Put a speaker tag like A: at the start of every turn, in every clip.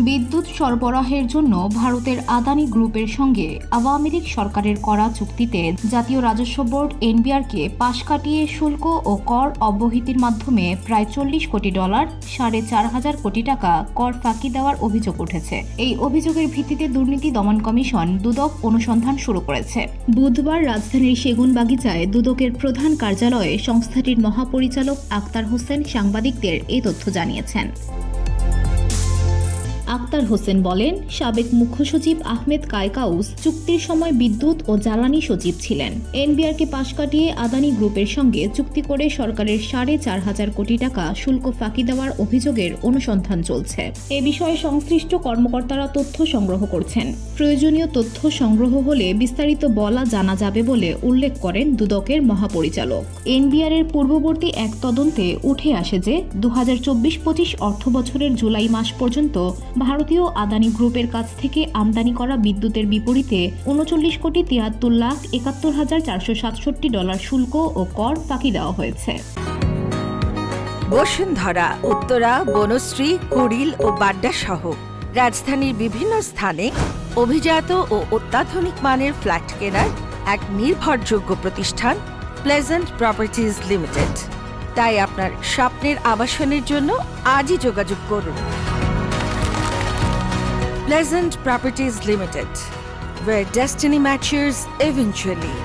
A: বিদ্যুৎ সরবরাহের জন্য ভারতের আদানি গ্রুপের সঙ্গে আওয়ামী লীগ সরকারের করা চুক্তিতে জাতীয় রাজস্ব বোর্ড এনবিআরকে পাশ কাটিয়ে শুল্ক ও কর অব্যাহতির মাধ্যমে প্রায় $40 কোটি, 4,500 কোটি টাকা কর ফাঁকি দেওয়ার অভিযোগ উঠেছে। এই অভিযোগের ভিত্তিতে দুর্নীতি দমন কমিশন দুদক অনুসন্ধান শুরু করেছে। বুধবার রাজধানীর সেগুনবাগিচায় দুদকের প্রধান কার্যালয়ে সংস্থাটির মহাপরিচালক আক্তার হোসেন সাংবাদিকদের এই তথ্য জানিয়েছেন। আক্তার হোসেন বলেন, সাবেক মুখ্য সচিব আহমেদ কায়কাউস চুক্তির সময় বিদ্যুৎ ও জ্বালানি সচিব ছিলেন। এনবিআরকে পাশ কাটিয়ে আদানি গ্রুপের সঙ্গে চুক্তি করে সরকারের 4,500 কোটি টাকা শুল্ক ফাঁকি দেওয়ার অভিযোগের অনুসন্ধান চলছে। এ বিষয়ে সংশ্লিষ্ট কর্মকর্তারা তথ্য সংগ্রহ করছেন। প্রয়োজনীয় তথ্য সংগ্রহ হলে বিস্তারিত বলা জানা যাবে বলে উল্লেখ করেন দুদকের মহাপরিচালক। এনবিআরের পূর্ববর্তী এক তদন্তে উঠে আসে যে 2024-25 অর্থবছরের জুলাই মাস পর্যন্ত ভারতীয় আদানি গ্রুপের কাছ থেকে আমদানি করা বিদ্যুতের বিপরীতে $39,73,71,467 শুল্ক ও কর ফাঁকি দেওয়া হয়েছে।
B: বসুন্ধরা, উত্তরা, বনশ্রী, কুড়িল ও বাড্ডা সহ রাজধানীর বিভিন্ন স্থানে অভিজাত ও অত্যাধুনিক মানের ফ্ল্যাট কেনার এক নির্ভরযোগ্য প্রতিষ্ঠান প্লেজেন্ট প্রপার্টিজ লিমিটেড। তাই আপনার স্বপ্নের আবাসনের জন্য আজই যোগাযোগ করুন। Pleasant Properties Limited, where destiny matures eventually.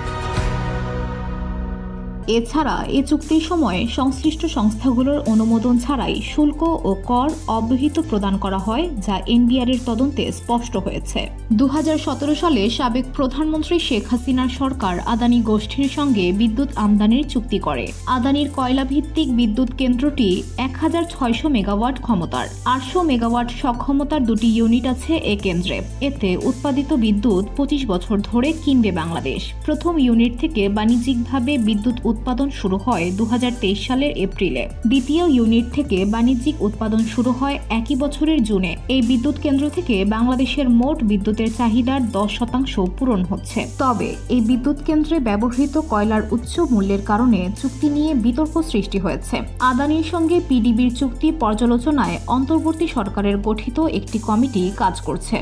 A: এছাড়া এই চুক্তির সময় সংশ্লিষ্ট সংস্থাগুলোর অনুমোদন ছাড়াই শুল্ক ও কর অব্যাহতি প্রদান করা হয়, যা এনবিআরের তদন্তে স্পষ্ট হয়েছে। 2017 সালে সাবেক প্রধানমন্ত্রী শেখ হাসিনার সরকার আদানি গোষ্ঠীর সঙ্গে বিদ্যুৎ আমদানির চুক্তি করে। আদানির কয়লাভিত্তিক বিদ্যুৎ কেন্দ্রটি 1,600 মেগাওয়াট ক্ষমতার, 800 মেগাওয়াট সক্ষমতার 2টি ইউনিট আছে এ কেন্দ্রে। এতে উৎপাদিত বিদ্যুৎ 25 বছর ধরে কিনবে বাংলাদেশ। প্রথম ইউনিট থেকে বাণিজ্যিকভাবে বিদ্যুৎ উৎপাদন শুরু হয় 2023 সালের এপ্রিলে। দ্বিতীয় ইউনিট থেকে বাণিজ্যিক উৎপাদন শুরু হয় একই বছরের জুনে। এই বিদ্যুৎ কেন্দ্র থেকে বাংলাদেশের মোট বিদ্যুতের চাহিদার 10% পূরণ হচ্ছে। তবে এই বিদ্যুৎ কেন্দ্রে ব্যবহৃত কয়লার উচ্চ মূল্যের কারণে চুক্তি নিয়ে বিতর্ক সৃষ্টি হয়েছে। আদানির সঙ্গে পিডিবির চুক্তি পর্যালোচনায় অন্তর্বর্তী সরকারের গঠিত একটি কমিটি কাজ করছে।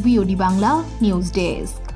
A: VOD Bangla news desk.